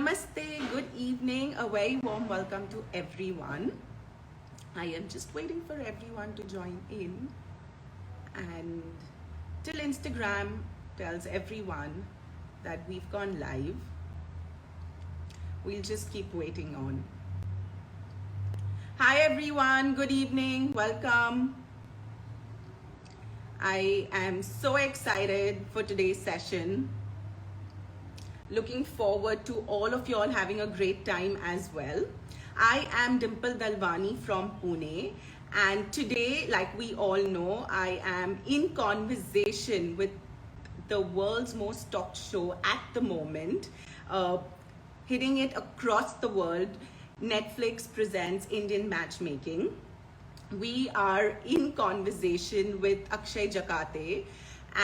Namaste, good evening, a very warm welcome to everyone. I am just waiting for everyone to join in, and till Instagram tells everyone that we've gone live, we'll just keep waiting on. Hi everyone, good evening, welcome. I am so excited for today's session. Looking forward to all of you all having a great time as well. I am Dimple Dalwani from Pune, and today, like we all know, I am in conversation with the world's most talked show at the moment, hitting it across the world. Netflix presents Indian Matchmaking. We are in conversation with Akshay Jakate,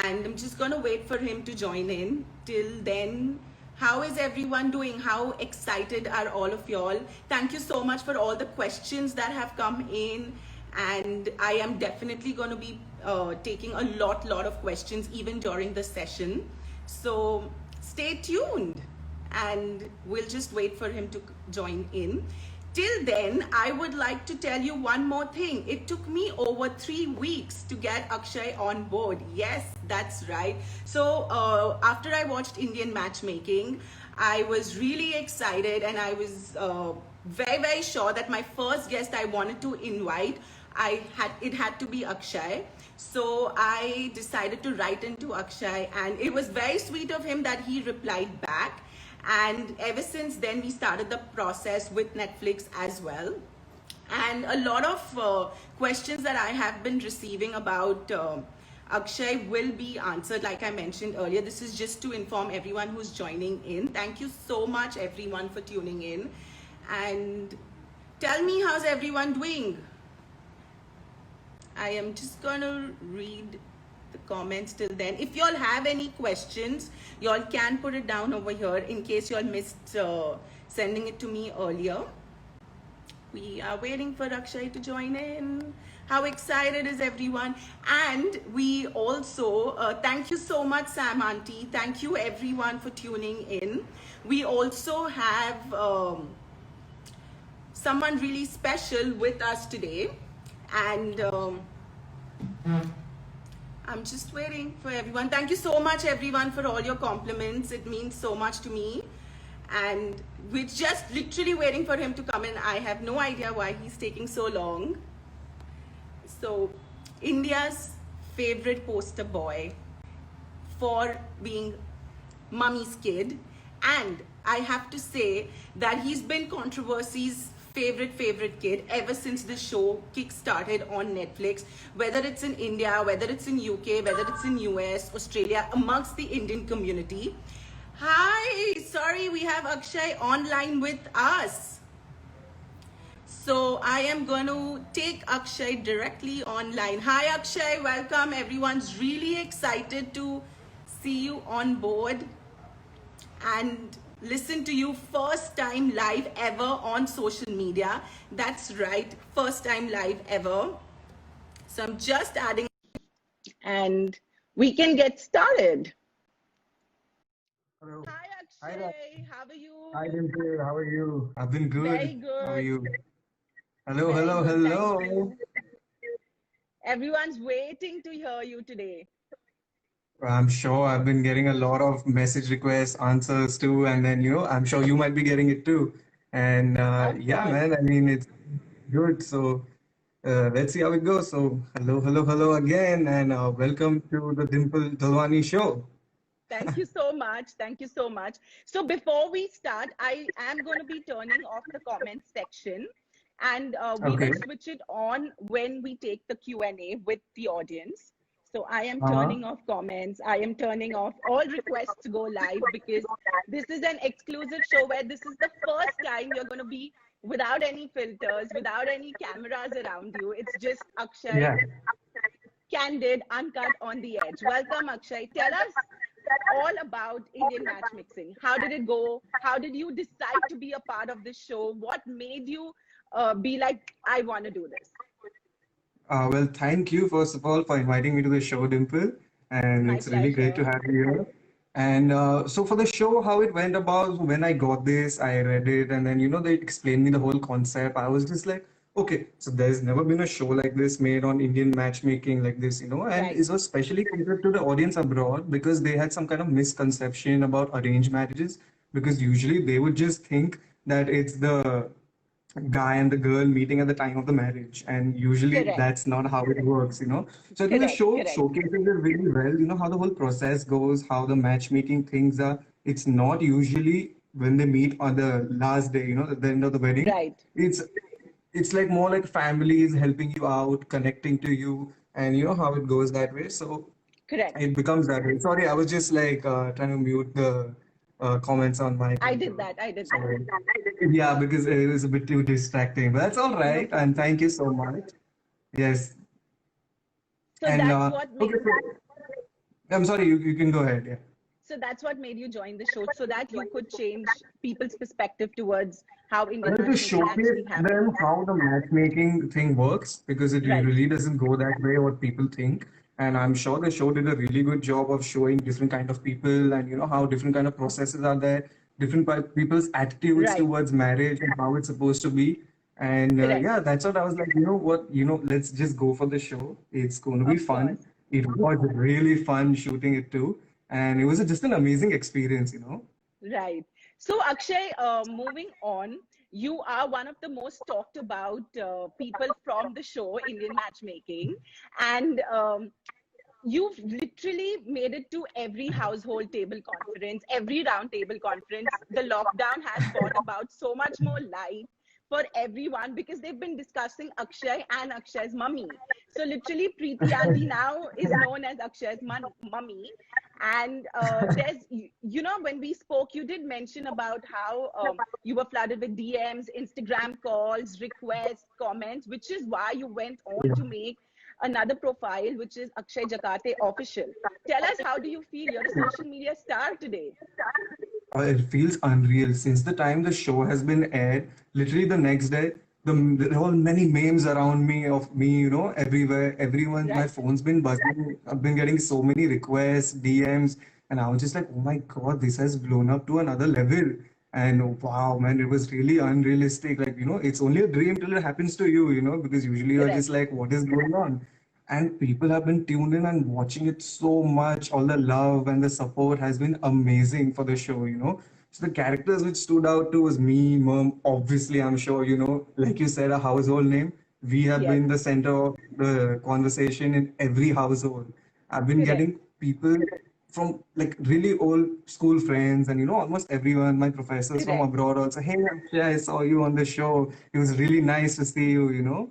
and I'm just gonna wait for him to join in. Till then, how is everyone doing? How excited are all of y'all? Thank you so much for all the questions that have come in, and I am definitely gonna be taking a lot of questions even during the session. So stay tuned, and we'll just wait for him to join in. Till then, I would like to tell you one more thing. It took me over 3 weeks to get Akshay on board. Yes, that's right. So after I watched Indian Matchmaking, I was really excited, and I was very sure that my first guest I wanted to invite, it had to be Akshay. So I decided to write into Akshay, and it was very sweet of him that he replied back. And ever since then, we started the process with Netflix as well. And a lot of questions that I have been receiving about Akshay will be answered, like I mentioned earlier. This is just to inform everyone who's joining in. Thank you so much, everyone, for tuning in. And tell me, how's everyone doing? I am just gonna read the comments till then. If y'all have any questions, y'all can put it down over here in case y'all missed sending it to me earlier. We are waiting for Akshay to join in. How excited is everyone? And we also, thank you so much, Sam Auntie. Thank you everyone for tuning in. We also have someone really special with us today. And I'm just waiting for everyone. Thank you so much, everyone, for all your compliments. It means so much to me. And we're just literally waiting for him to come in. I have no idea why he's taking so long. So, India's favorite poster boy for being mummy's kid. And I have to say that he's been controversies favorite kid ever since the show kick-started on Netflix, whether it's in India, whether it's in UK, whether it's in US, Australia, amongst the Indian community. Hi, sorry, we have Akshay online with us. So I am going to take Akshay directly online. Hi Akshay, welcome. Everyone's really excited to see you on board and listen to you first time live ever on social media. That's right, first time live ever. So I'm just adding, and we can get started. Hello. Hi Hi, Akshay, how are you? Hi, Dimple. How are you? I've been Very good. How are good. you? Hello, Very hello, good, thank hello. you. Everyone's waiting to hear you today. I'm sure I've been getting a lot of message requests, answers too, and then I'm sure you might be getting it too. And Of yeah, course. man, I mean it's good. So let's see how it goes. So hello, hello, hello again, and welcome to the Dimple Dalwani show. Thank you so much. Thank you so much. So before we start, I am going to be turning off the comments section, and we Okay. will switch it on when we take the Q&A with the audience. So I am Uh-huh. turning off comments. I am turning off all requests to go live, because this is an exclusive show where this is the first time you're going to be without any filters, without any cameras around you. It's just Akshay, Yeah. candid, uncut, on the edge. Welcome, Akshay. Tell us all about Indian matchmixing. How did it go? How did you decide to be a part of this show? What made you be like, I want to do this? Well, thank you first of all for inviting me to the show, Dimple, and My it's really great to pleasure. have you here. And so for the show, how it went about, when I got this, I read it, and then they explained me the whole concept. I was just like, okay, so there's never been a show like this made on Indian matchmaking like this, and Right. it was specially catered to the audience abroad because they had some kind of misconception about arranged marriages. Because usually they would just think that it's the guy and the girl meeting at the time of the marriage, and usually Correct. that's not how it works. So I think the Correct. show Correct. showcases it really well, how the whole process goes, how the matchmaking things are. It's not usually when they meet on the last day, at the end of the wedding. Right. It's like more like families helping you out, connecting to you, and you know how it goes that way. So Correct. it becomes that way. Sorry, I was just like trying to mute the comments on my I did computer. that. I did that. Sorry. Yeah, because it was a bit too distracting. But that's all No right. And problem. thank you so much. Yes. So And that's what okay, made I'm sorry, you can go ahead. Yeah. so that's what made you join the show so that you could change people's perspective towards how Indian To matchmaking showcase actually them happens. how the matchmaking thing works, because it Right. really doesn't go that way what people think. And I'm sure the show did a really good job of showing different kind of people, and how different kind of processes are there, different people's attitudes Right. towards marriage and how it's supposed to be. And Correct. yeah, that's what I was like, you know what, let's just go for the show. It's going to be Of fun. course. It was really fun shooting it too. And it was just an amazing experience. Right. So, Akshay, moving on, you are one of the most talked about people from the show, Indian Matchmaking. And you've literally made it to every household table conference, every round table conference. The lockdown has brought about so much more light for everyone because they've been discussing Akshay and Akshay's mummy. So literally, Preeti Auntie now is known as Akshay's mummy. And when we spoke, you did mention about how you were flooded with DMs, Instagram calls, requests, comments, which is why you went on to make another profile, which is Akshay Jakate Official. Tell us, how do you feel? You're a social media star today. It feels unreal since the time the show has been aired. Literally the next day, there are many memes around me of me, everywhere. Everyone, my Right. phone's been buzzing. I've been getting so many requests, DMs, and I was just like, oh my God, this has blown up to another level. And wow, man, it was really unrealistic. Like, it's only a dream till it happens to you, because usually you're just Correct. like, what is going on? And people have been tuned in and watching it so much. All the love and the support has been amazing for the show. So the characters which stood out to was me, mom. Obviously, I'm sure, like you said, a household name. We have Yes. been the center of the conversation in every household. I've been Correct. getting people from like really old school friends, and almost everyone, my professors from Correct. abroad also. Hey, Akshay, I saw you on the show. It was really nice to see you.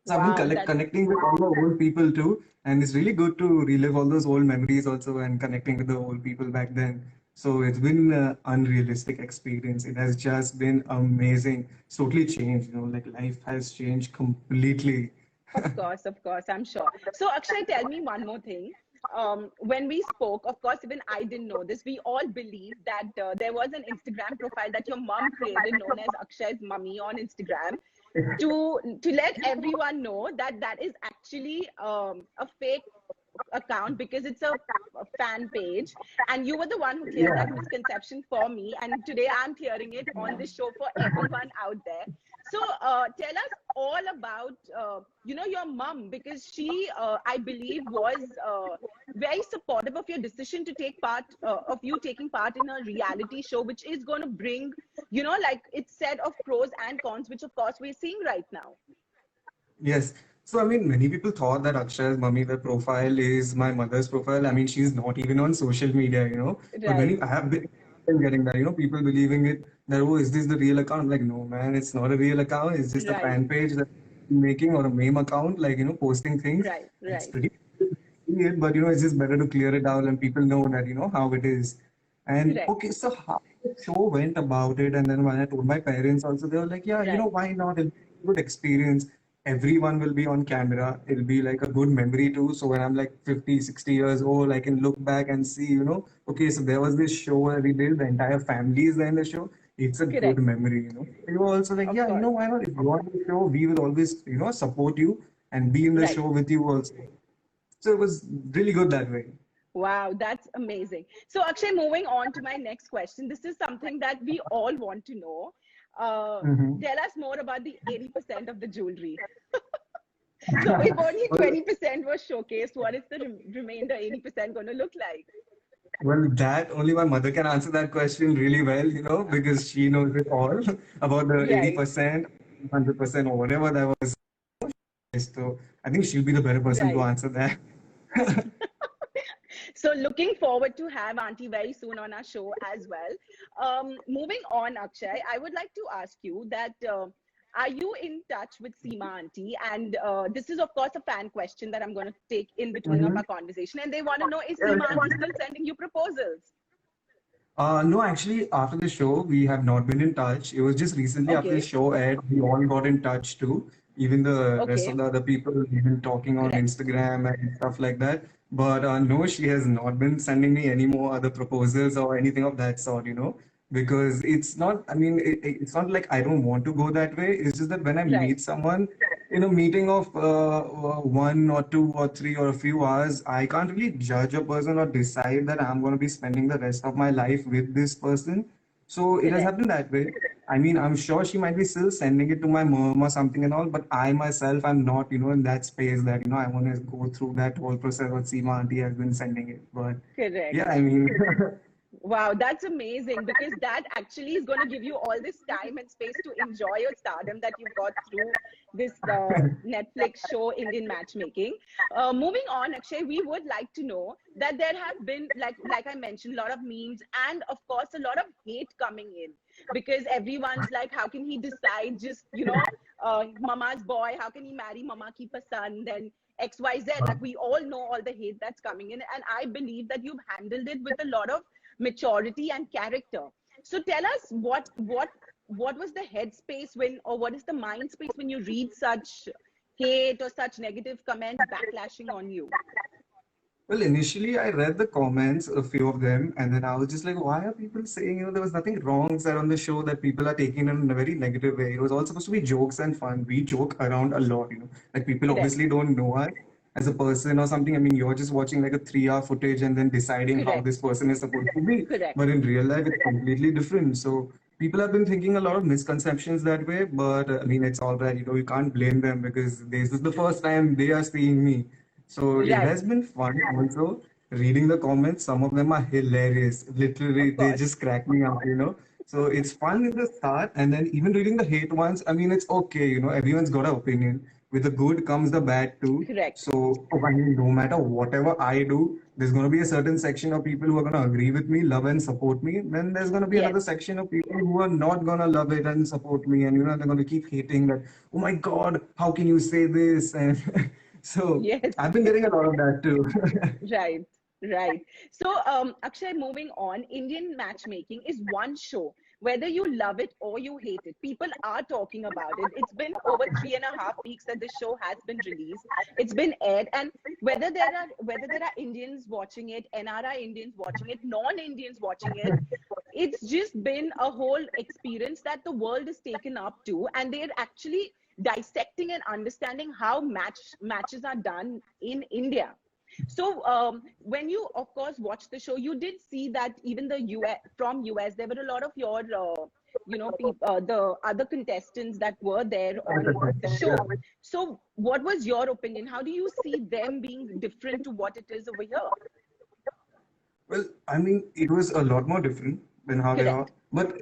So I've been Wow. connecting with all the old people too, and it's really good to relive all those old memories also and connecting with the old people back then. So it's been an unrealistic experience. It has just been amazing. It's totally changed, like life has changed completely. Of course, I'm sure. So, Akshay, tell me one more thing. When we spoke, of course, even I didn't know this. We all believed that there was an Instagram profile that your mom created, known as Akshay's Mummy on Instagram, to let everyone know that that is actually a fake account because it's a fan page, and you were the one who cleared that Yeah. misconception for me, and today I'm clearing it on this show for everyone out there. So tell us all about your mom, because she I believe was very supportive of your decision to take part of you taking part in a reality show, which is going to bring, like it's said, of pros and cons, which of course we're seeing right now. Yes. So, I mean, many people thought that Akshar's mummy, the profile is my mother's profile. I mean, she's not even on social media. But Right. I have been getting that, people believing it, that, oh, is this the real account? I'm like, no, man, it's not a real account. It's just a Right. fan page that I'm making, or a meme account, like, posting things. Right. It's Right. pretty it, but it's just better to clear it out and people know that how it is. And Correct. okay, so how the show went about it, and then when I told my parents also, they were like, yeah, Right. why not? It'll be a good experience. Everyone will be on camera. It'll be like a good memory too. So when I'm like 50, 60 years old, I can look back and see, okay, so there was this show where we did, the entire family is there in the show. It's a good Correct. memory. They were also like, Of yeah, course. why not? If you want the show, we will always, support you and be in the Right. show with you also. So it was really good that way. Wow, that's amazing. So, Akshay, moving on to my next question. This is something that we all want to know. Uh, Mhm. Tell us more about the 80% of the jewelry. So, if only Well, 20% was showcased, what is the remainder 80% going to look like? well, that only my mother can answer that question really well, because she knows it all about the Right, 80%, 100%, or whatever that was. So I think she'll be the better person to right. answer that. So, looking forward to have Auntie very soon on our show as well. Moving on, Akshay, I would like to ask you that are you in touch with Seema Auntie? And this is, of course, a fan question that I'm going to take in between of Mhm. our conversation. And they want to know, is Yeah, Seema Auntie sure. still sending you proposals? No, actually, after the show, we have not been in touch. It was just recently after the Okay, show aired, we all got in touch too. Even the rest of okay, the other people, we've been talking on correct. Instagram and stuff like that. But no, she has not been sending me any more other proposals or anything of that sort, because it's not, I mean, it's not like I don't want to go that way. It's just that when I Right, meet someone in a meeting of 1 or 2 or 3 or a few hours, I can't really judge a person or decide that I'm going to be spending the rest of my life with this person. So it has correct. happened that way. I mean, I'm sure she might be still sending it to my mom or something and all, but I myself, I'm not, in that space that, I want to go through that whole process what Seema auntie has been sending it. But yeah, I Correct. mean, Wow, that's amazing because that actually is going to give you all this time and space to enjoy your stardom that you've got through this Netflix show, Indian Matchmaking. Moving on, Akshay, we would like to know that there have been, like I mentioned, a lot of memes and, of course, a lot of hate coming in because everyone's like, how can he decide just, mama's boy? How can he marry mama ki pasand? Then XYZ, like we all know all the hate that's coming in. And I believe that you've handled it with a lot of maturity and character. So tell us what was the headspace when, or what is the mind space when you read such hate or such negative comments backlashing on you? well, initially I read the comments, a few of them, and then I was just like, why are people saying, there was nothing wrong said on the show that people are taking it in a very negative way. It was all supposed to be jokes and fun. We joke around a lot, Like people Correct, obviously don't know us as a person or something. I mean, you're just watching like a 3 hour footage and then deciding how correct, this person is supposed to be. correct. But in real life, it's completely different. So people have been thinking a lot of misconceptions that way, but I mean, it's all right. You can't blame them because this is the first time they are seeing me. So it Right, has been fun also reading the comments. Some of them are hilarious. Literally, of they course. just crack me up. So it's fun in the start, and then even reading the hate ones, I mean, it's okay. Everyone's got an opinion. With the good comes the bad too. Correct. So I mean, no matter whatever I do, there's going to be a certain section of people who are going to agree with me, love and support me. Then there's going to be Yes. another section of people who are not going to love it and support me, and they're going to keep hating that. Oh my God, how can you say this? And so Yes. I've been getting a lot of that too. Right, right. So, Akshay, moving on, Indian matchmaking is one show. Whether you love it or you hate it, people are talking about it. It's been over 3.5 weeks that this show has been released. It's been aired, and whether there are Indians watching it, NRI Indians watching it, non-Indians watching it, it's just been a whole experience that the world is taken up to, and they're actually dissecting and understanding how matches are done in India. So when you, of course, watched the show, you did see that even the US from US, there were a lot of your, the other contestants that were there on the show. So what was your opinion? How do you see them being different to what it is over here? Well, I mean, it was a lot more different than how they are. Correct. But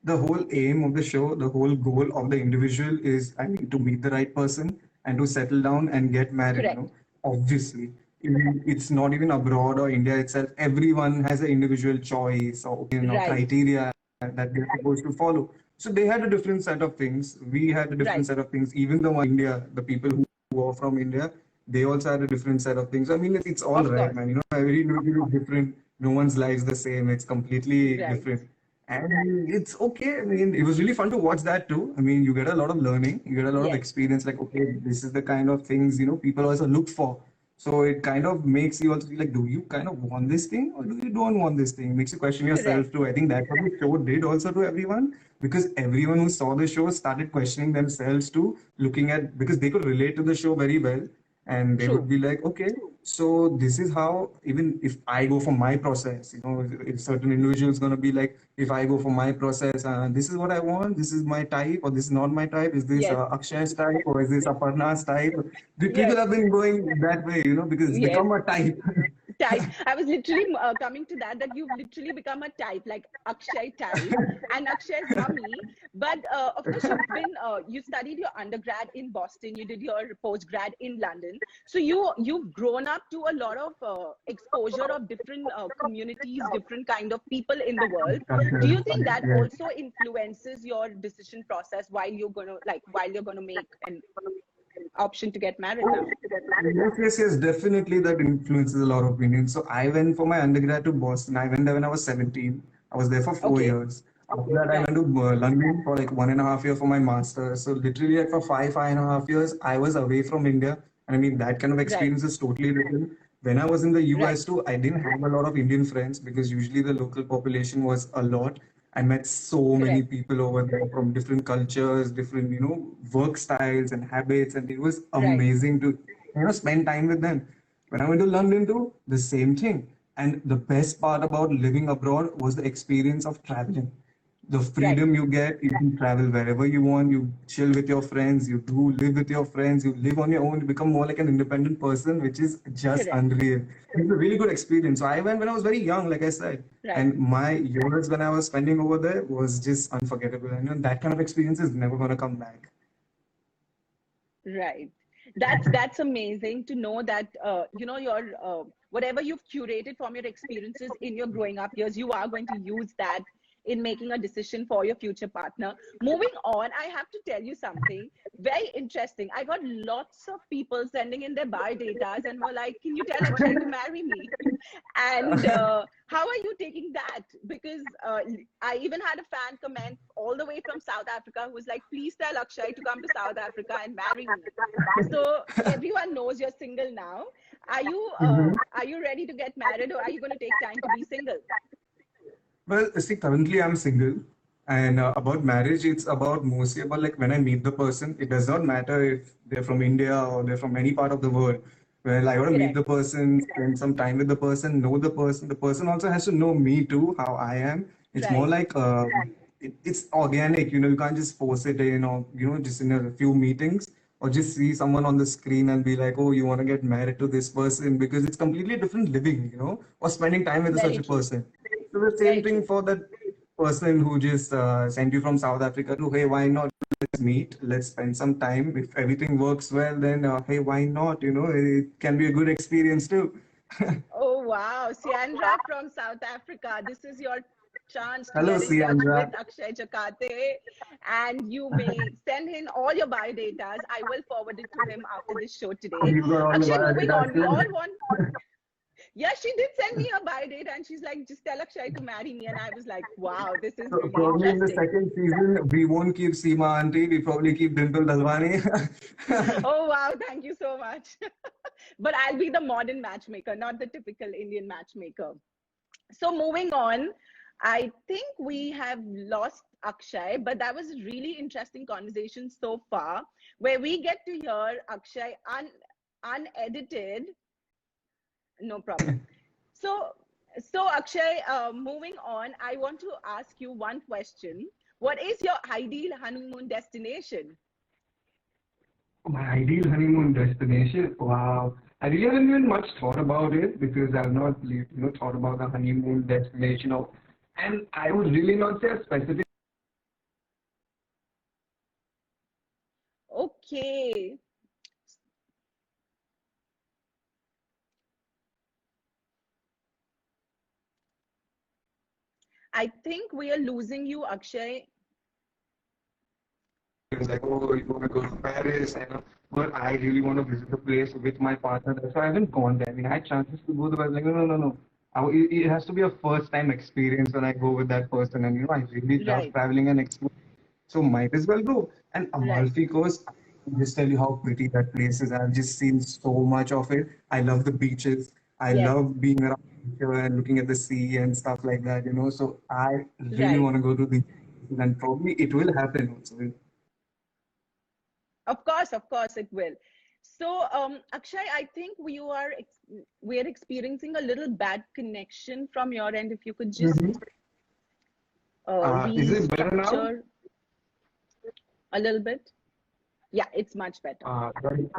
the whole aim of the show, the whole goal of the individual is, I mean, to meet the right person and to settle down and get married. Correct. Obviously, it's not even abroad or India itself. Everyone has an individual choice or opinion or Right. criteria that they're supposed to follow. So they had a different set of things. We had a different Right. set of things. Even though India, the people who are from India, they also had a different set of things. I mean, it's all Of right, course. man. Every individual is different. No one's life the same. It's completely Right. different. And it's okay. I mean, it was really fun to watch that too. I mean, you get a lot of learning, you get a lot of Yes. experience. Like, okay, this is the kind of things, people also look for. So it kind of makes you also feel like, do you kind of want this thing or do you don't want this thing? Makes you question yourself Correct. too. I think that's what the show did also to everyone because everyone who saw the show started questioning themselves too, looking at because they could relate to the show very well and they would True. be like, okay, so this is how, even if I go for my process, if certain individuals going to be like, if I go for my process, this is what I want, this is my type, or this is not my type, is this Yes. Akshay's type, or is this Aparna's type? The people Yes. have been going that way, because it's Yes. become a type. Type. I was literally coming to that you've literally become a type, like Akshay type, and Akshay is yummy. But of course, you studied your undergrad in Boston, you did your postgrad in London, so you've grown up to a lot of exposure of different communities, different kind of people in the world. Do you think that Yes. also influences your decision process while you're gonna make an option to get married now? Yes, definitely that influences a lot of opinions. So I went for my undergrad to Boston. I went there when I was 17. I was there for four Okay. years. After that, I Right. went to London for like 1.5 year for my master. So literally like for 5.5 years, I was away from India. And I mean, that kind of Right. experience is totally different. When I was in the Right. US too, I didn't have a lot of Indian friends because usually the local population was a lot. I met so many Correct. people over there from different cultures, different, work styles and habits. And it was Right. amazing to spend time with them. When I went to London too, the same thing. And the best part about living abroad was the experience of traveling. The Right. freedom you get, you can travel wherever you want, you chill with your friends, you do live with your friends, you live on your own, you become more like an independent person, which is just Correct. unreal. It's a really good experience. So I went when I was very young, like I said, Right. and my years when I was spending over there was just unforgettable. And that kind of experience is never going to come back. Right. That's amazing to know that your whatever you've curated from your experiences in your growing up years, you are going to use that in making a decision for your future partner. Moving on, I have to tell you something very interesting. I got lots of people sending in their biodatas and were like, "Can you tell Akshay to marry me?" And how are you taking that? Because I even had a fan comment all the way from South Africa who was like, please tell Akshay to come to South Africa and marry me. So everyone knows you're single now. Are you ready to get married, or are you going to take time to be single? Well, see, currently I'm single, and about marriage, it's about mostly about like when I meet the person, it does not matter if they're from India or they're from any part of the world. Well, I gotta meet the Correct. person, spend some time with the person, know the person. The person also has to know me too, how I am. It's more Right. like it's organic, you can't just force it in, or just in a few meetings, or just see someone on the screen and be like, oh, you want to get married to this person, because it's completely different living, or spending time with such Very a true. person. So the same Very thing true. for that person who just sent you from South Africa to, hey, why not? Let's meet, let's spend some time. If everything works well, then hey, why not? It can be a good experience too. Oh, wow. Siandra from South Africa. This is your chance to Hello, get in touch Siandra. with Akshay Jakate, and you may send in all your biodatas. I will forward it to him after this show today. You got all the Akshay, moving biodatas on. We too. all want, yeah, she did send me a biodata and she's like, just tell Akshay to marry me. And I was like, wow, this is So really probably in the interesting. second season, we won't keep Seema Auntie, we probably keep Dimple Dalwani. Oh, wow. Thank you so much. But I'll be the modern matchmaker, not the typical Indian matchmaker. So moving on, I think we have lost Akshay, but that was a really interesting conversation so far, where we get to hear Akshay unedited. No problem. So, so Akshay, moving on, I want to ask you one question. What is your ideal honeymoon destination? My ideal honeymoon destination. Wow. I really haven't even much thought about it because I've not, thought about the honeymoon destination of, and I would really not say a specific. Okay, I think we are losing you, Akshay. It was like, oh, you want to go to Paris, and but I really want to visit the place with my partner. That's why I haven't gone there. I mean, I had chances to go there, but I was like, no, no, no, no. It has to be a first time experience when I go with that person, and I really love Right, traveling and exploring. So might as well go. And right. Amalfi Coast, I can just tell you how pretty that place is. I've just seen so much of it. I love the beaches. I Yes, love being around nature and looking at the sea and stuff like that. So I really right. want to go to the, and probably it will happen also. Of course it will. So, Akshay, I think we are experiencing a little bad connection from your end. If you could just Mhm. Is it better now? restructure a little bit. Yeah, it's much better. Sorry.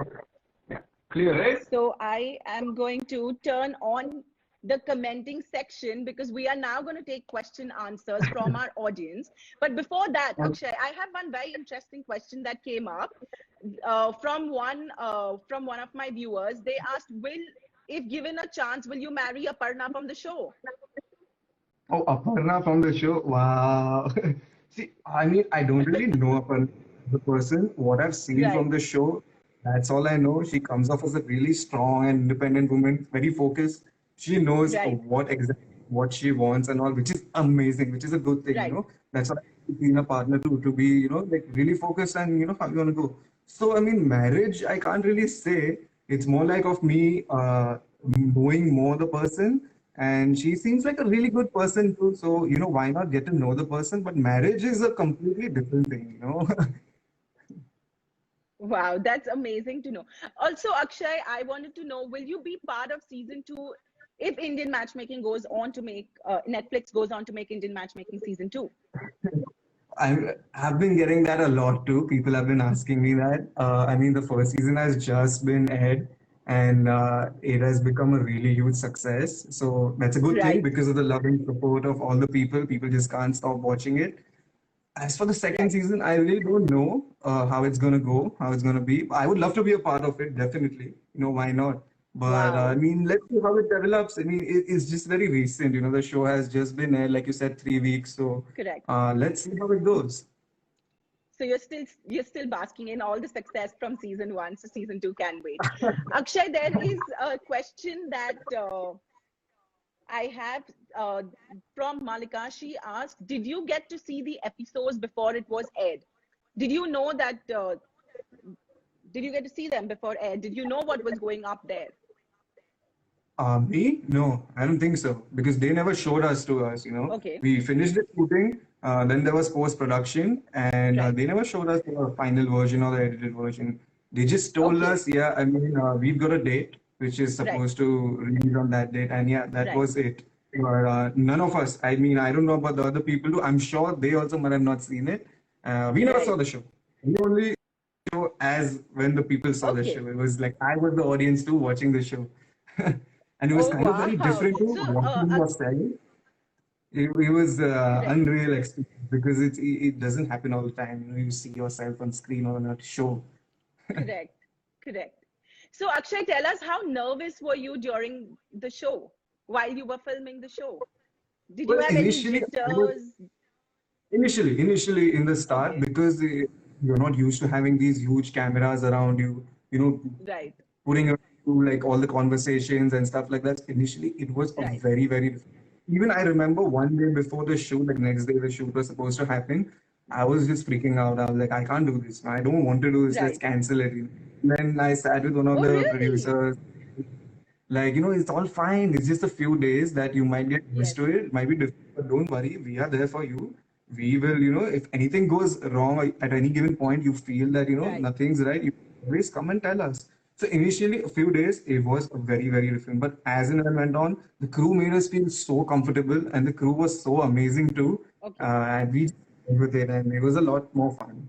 Yeah. Clear, right? So I am going to turn on the commenting section because we are now going to take question answers from our audience. But before that, Akshay, I have one very interesting question that came up from one of my viewers. They asked, "Will, if given a chance, will you marry Aparna from the show?" Oh, Aparna from the show. Wow. See, I mean, I don't really know Aparna, the person. What I've seen from Right, the show, that's all I know. She comes off as a really strong and independent woman, very focused. She knows right, what exactly what she wants and all, which is amazing, which is a good thing, you right. know. That's why being a partner too, to be, you know, like really focused and you know how you want to go. So, I mean, marriage, I can't really say. It's more like of me knowing more the person, and she seems like a really good person too. So, you know, why not get to know the person? But marriage is a completely different thing, you know. Wow, that's amazing to know. Also, Akshay, I wanted to know, will you be part of season 2 if Indian matchmaking goes on to make Netflix goes on to make Indian matchmaking season 2? Have been getting that a lot too. People have been asking me that. I mean, the first season has just been aired, and it has become a really huge success. So that's a good thing Right, because of the love and support of all the people. People just can't stop watching it. As for the second right. season, I really don't know how it's gonna go, how it's gonna be. I would love to be a part of it, definitely. You know, why not? But I Wow, mean, let's see how it develops. I mean, it's just very recent. You know, the show has just been aired, like you said, 3 weeks. So correct. let's see how it goes. So you're still basking in all the success from season 1, so season 2 can wait. Akshay, there is a question that I have from Malika. She asked, "Did you get to see the episodes before it was aired? Did you know that? Did you get to see them before air? Did you know what was going up there?" Me? No, I don't think so because they never showed us to us. You know, Okay, we finished the shooting, then there was post production, and right. they never showed us the final version or the edited version. They just told Okay, us, yeah, I mean, we've got a date which is right, supposed to release on that date, and yeah, that right. was it. But none of us, I mean, I don't know about the other people too. I'm sure they also might have not seen it. We never saw Right. the show. We only show as when the people saw the Okay. show. It was like I was the audience too watching the show. And it was Oh kind of very wow. different to So what we were saying. It was correct, unreal experience because it doesn't happen all the time. You know, you see yourself on screen or on a show. correct, correct. So Akshay, tell us, how nervous were you during the show while you were filming the show? Did you Well, have any jitters? initially in the start Okay, because you're not used to having these huge cameras around you. You know, right, putting it through like all the conversations and stuff like that. Initially, it was a right, very even I remember one day before the shoot, like next day the shoot was supposed to happen. I was just freaking out. I was like, I can't do this. I don't want to do this. Let's right. cancel it. Then I sat with one of Oh the really? producers. Like, you know, it's all fine. It's just a few days that you might get used Yes, to it. It might be difficult, but don't worry. We are there for you. We will, you know, if anything goes wrong at any given point, you feel that, you know, right. nothing's right, you always come and tell us. So initially, a few days, it was very different. But as and when went on, the crew made us feel so comfortable and the crew was so amazing too. Okay. And we just went with it and it was a lot more fun.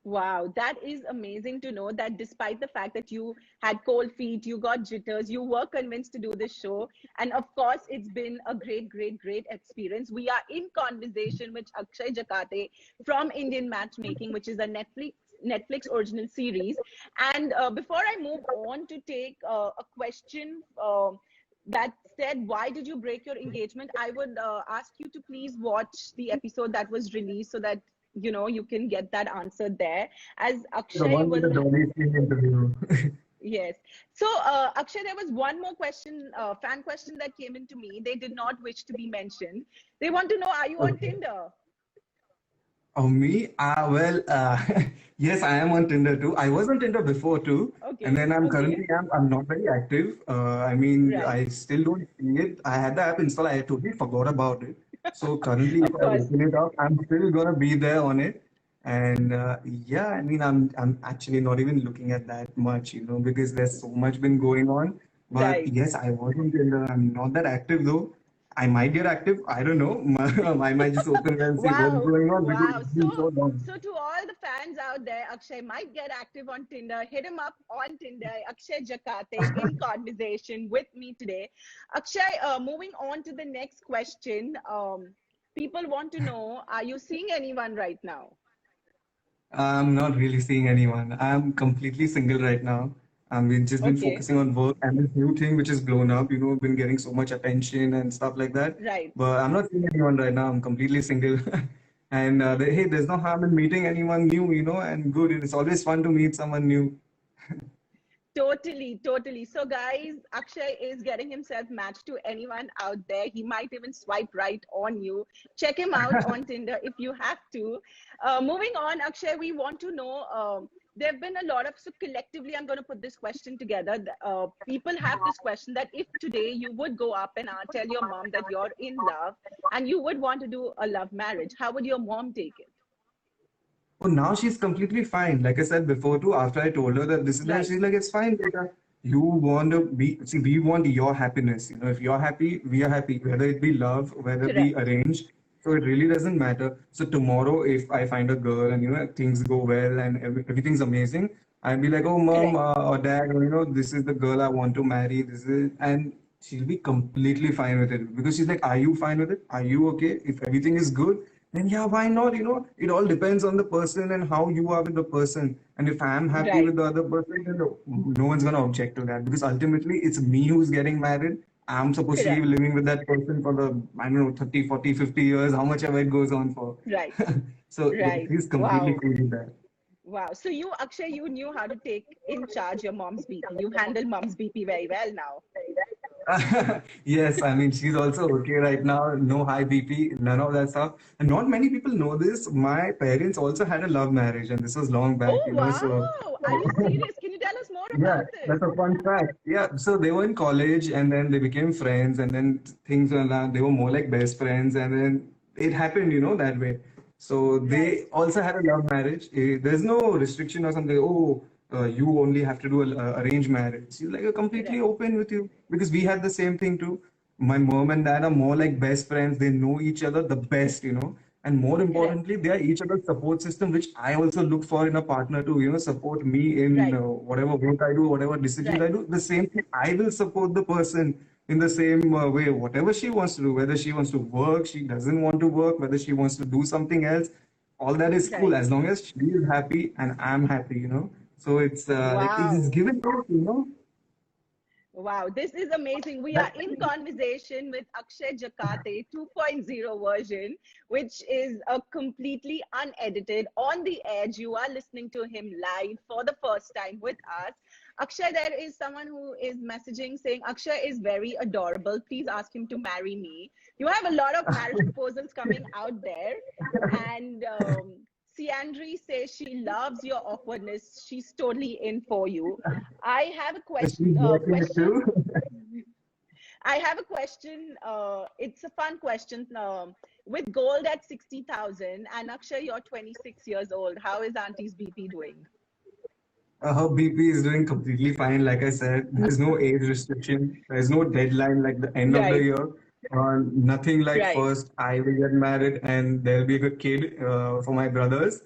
Wow, that is amazing to know that despite the fact that you had cold feet, you got jitters, you were convinced to do this show. And of course, it's been a great experience. We are in conversation with Akshay Jakate from Indian Matchmaking, which is a Netflix original series. And before I move on to take a question that said, "Why did you break your engagement?" I would ask you to please watch the episode that was released so that you can get that answer there, as The Akshay one with the will. Dolly scene interview. Yes. So Akshay, there was one more question, fan question that came into me. They did not wish to be mentioned. They want to know, are you on Okay. Tinder? Oh, me? Well, yes, I am on Tinder too. I was on Tinder before too, and Okay, then I'm okay, currently I'm not very active. I mean, right. I still don't see it. I had the app installed. I totally forgot about it. So currently, if Of I course, open it up, I'm still gonna be there on it. And yeah, I mean, I'm actually not even looking at that much, because there's so much been going on. But Right. yes, I wasn't in the, I'm not that active though. I might get active. I don't know. I might just open it and see what's Wow, going on because wow. it's So, been so long. so to all the fans out there, Akshay might get active on Tinder. Hit him up on Tinder. Akshay Jakate in conversation with me today. Akshay, moving on to the next question. People want to know: are you seeing anyone right now? I'm not really seeing anyone. I'm completely single right now. We've just been Okay, focusing on work and this new thing which is blown up, been getting so much attention and stuff like that. right. But I'm not seeing anyone right now. I'm completely single. And hey, there's no harm in meeting anyone new, and good. It's always fun to meet someone new. Totally, totally. So, guys, Akshay is getting himself matched to anyone out there. He might even swipe right on you. Check him out on Tinder if you have to. Moving on, Akshay, we want to know. There have been a lot of, so collectively, I'm going to put this question together. People have this question that if today you would go up and tell your mom that you're in love and you would want to do a love marriage, how would your mom take it? Oh, now she's completely fine. Like I said before too, after I told her that this is that, Right, she's like, it's fine, beta. You want to be, see, we want your happiness. If you're happy, we are happy, whether it be love, whether it be correct, arranged. So it really doesn't matter. So tomorrow, if I find a girl and, things go well and everything's amazing, I'll be like, oh, mom correct, or dad, this is the girl I want to marry. And she'll be completely fine with it because she's like, are you fine with it? Are you okay? If everything is good, then yeah, why not? It all depends on the person and how you are with the person. And if I'm happy right, with the other person, then no one's gonna object to that because ultimately it's me who's getting married. I'm supposed to be correct, living with that person for the, I don't know, 30, 40, 50 years, how much ever it goes on for. right, So yeah, right. he's completely Wow. cool with that. Wow. So you, Akshay, you knew how to take in charge your mom's BP. You handle mom's BP very well now. Yes, I mean, she's also okay right now. No high BP, none of that stuff. And not many people know this. My parents also had a love marriage, and this was long back, Oh, so wow. Are you serious? Can you tell us more yeah, about this? that's a fun fact. Yeah, so they were in college and then they became friends, and then things were like they were more like best friends, and then it happened, that way. So Right, they also had a love marriage. There's no restriction or something. Oh, you only have to do a arranged marriage. She's like completely correct, open with you because we had the same thing too. My mom and dad are more like best friends. They know each other the best. And more correct, importantly, they are each other's support system, which I also look for in a partner to, support me in right, whatever work I do, whatever decisions I right, do. The same thing, I will support the person in the same way, whatever she wants to do, whether she wants to work, she doesn't want to work, whether she wants to do something else. All that is cool right. as long as she is happy and I'm happy. So it's like it is Wow. given out. Wow, this is amazing. We are That, in conversation with Akshay Jakate 2.0 version, which is a completely unedited, on the edge. You are listening to him live for the first time with us. Akshay, there is someone who is messaging saying, Akshay is very adorable. Please ask him to marry me. You have a lot of marriage proposals coming out there. And Ciandri says she loves your awkwardness. She's totally in for you. I have a she's working it question. too. I have a question. It's a fun question. With gold at 60,000 and Akshay, you're 26 years old. How is Auntie's BP doing? Her BP is doing completely fine. Like I said, there's no age restriction. There's no deadline like the end of the Right, year. Nothing like right. first I will get married and there'll be a good kid for my brothers.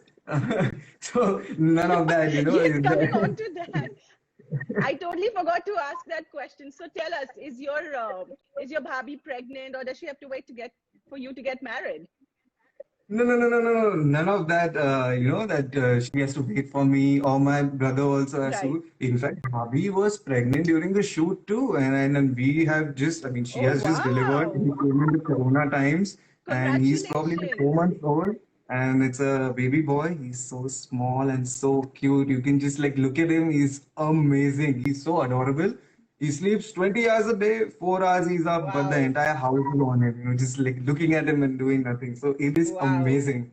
So none of that, Yes, is coming on there. to that. I totally forgot to ask that question. So tell us, is your bhabhi pregnant, or does she have to wait to get for you to get married? No, no, no, no, no, no. None of that. That she has to wait for me or my brother also has Right. to. In fact, Bhabhi was pregnant during the shoot too, and we have just. I mean, she Oh, has just delivered. He wow. came in the Corona times, and he's probably like Congratulations. 4 months old, and it's a baby boy. He's so small and so cute. You can just like look at him. He's amazing. He's so adorable. He sleeps 20 hours a day, 4 hours he's up, but the Wow. entire house is on him, just like looking at him and doing nothing. So it is Wow. amazing.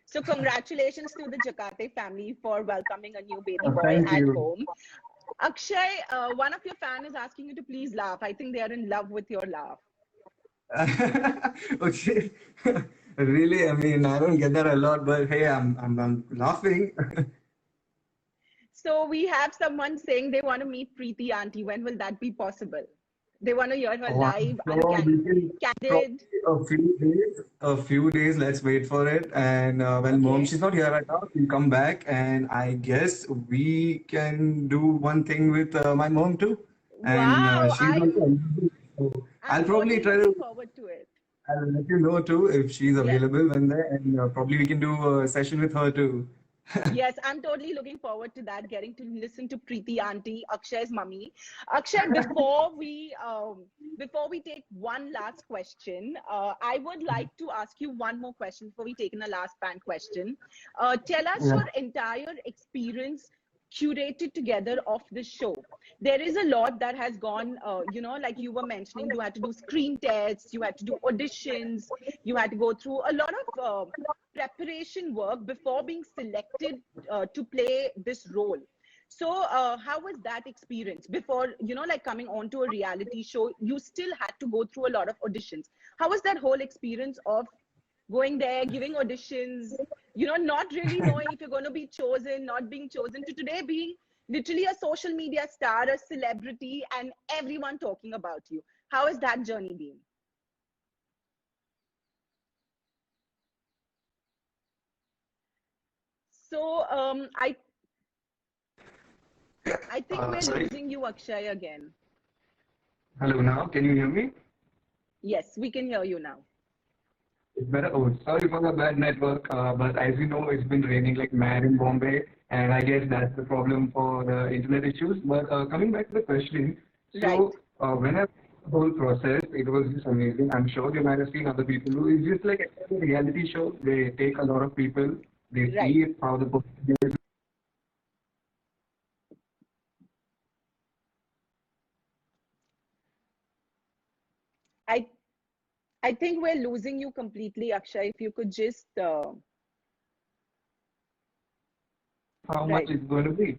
So congratulations to the Jakate family for welcoming a new baby boy Thank at you. home. Akshay, one of your fans is asking you to please laugh. I think they are in love with your laugh. Okay. Really, I mean, I don't get that a lot, but hey, I'm laughing. So we have someone saying they want to meet Preeti Auntie. When will that be possible? They want to hear her Oh, I'm live, sure we can candid. probably a few days. Let's wait for it. And well, mom, Okay. she's not here right now. She'll come back, and I guess we can do one thing with my mom too. And Wow, she's also available. So I'm I'll probably totally try to. looking forward to it. I'll let you know too if she's Yes. available when there, and probably we can do a session with her too. Yes, I'm totally looking forward to that, getting to listen to Preeti Auntie, Akshay's mummy. Akshay, before we take one last question, I would like to ask you one more question before we take in a last pan question. Tell us Yeah. your entire experience curated together of this show. There is a lot that has gone, like you were mentioning, you had to do screen tests, you had to do auditions, you had to go through a lot of preparation work before being selected to play this role. So, how was that experience before, like coming onto a reality show? You still had to go through a lot of auditions. How was that whole experience of going there, giving auditions, not really knowing if you're going to be chosen, not being chosen, to today being literally a social media star, a celebrity, and everyone talking about you? How has that journey been? So, I think we're Sorry. losing you, Akshay, again. Hello now. Can you hear me? Yes, we can hear you now. It's better. Oh, sorry for the bad network, but as you know, it's been raining like mad in Bombay, and I guess that's the problem for the internet issues. But coming back to the question, Right, so when I the whole process, it was just amazing. I'm sure you might have seen other people who it's just like a reality show. They take a lot of people, they right. see how the person is. I I think we're losing you completely, Akshay. If you could just How much right, it's going to be.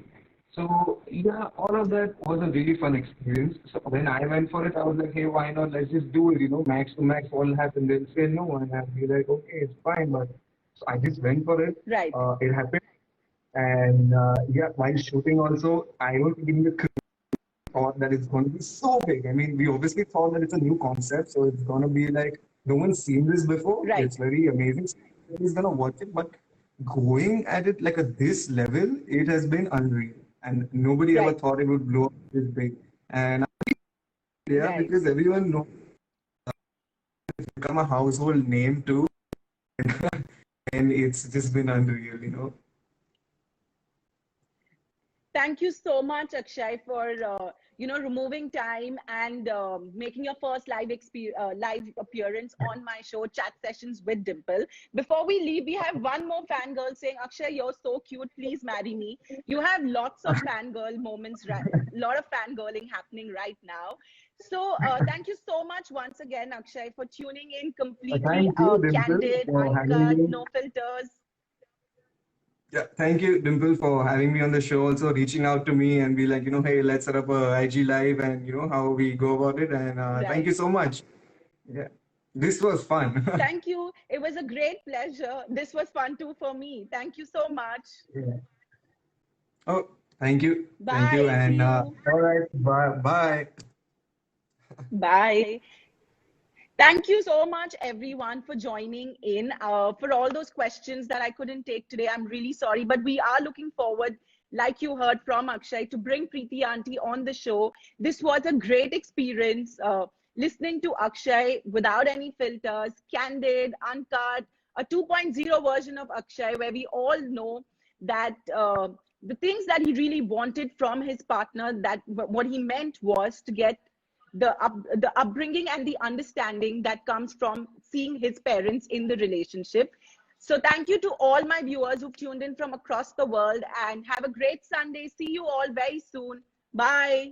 So yeah, all of that was a really fun experience. So when I went for it, I was like, hey, why not? Let's just do it. Max to max, what will happen? They'll say no, and I'll be like, okay, it's fine. But so I just went for it. right, It happened, and yeah, while shooting also, I was giving the thought that it's going to be so big. I mean, we obviously thought that it's a new concept, so it's going to be like no one's seen this before. right, It's very amazing. Nobody's going to watch it, but going at it like at this level, it has been unreal, and nobody ever right, thought it would blow up this big. And yeah, right. because everyone knows it's become a household name too, and it's just been unreal. Thank you so much, Akshay, for removing time and making your first live appearance on my show, Chat Sessions with Dimple. Before we leave, we have one more fangirl saying, "Akshay, you're so cute. Please marry me." You have lots of fangirl moments, right? Lot of fangirling happening right now. So thank you so much once again, Akshay, for tuning in, completely Thank you, Dimple, candid, for having uncut, me. no filters. Yeah, thank you, Dimple, for having me on the show. Also, reaching out to me and be like, hey, let's set up a IG live and how we go about it. And thank Right. you so much. Yeah, this was fun. Thank you. It was a great pleasure. This was fun too for me. Thank you so much. Yeah. Oh, thank you, Bye. See and you. all right, bye, bye. Bye. Thank you so much, everyone, for joining in. For all those questions that I couldn't take today, I'm really sorry, but we are looking forward, like you heard from Akshay, to bring Preeti Auntie on the show. This was a great experience. Listening to Akshay without any filters, candid, uncut, a 2.0 version of Akshay, where we all know that the things that he really wanted from his partner, that what he meant was to get the upbringing and the understanding that comes from seeing his parents in the relationship. So thank you to all my viewers who've tuned in from across the world, and have a great Sunday. See you all very soon. Bye.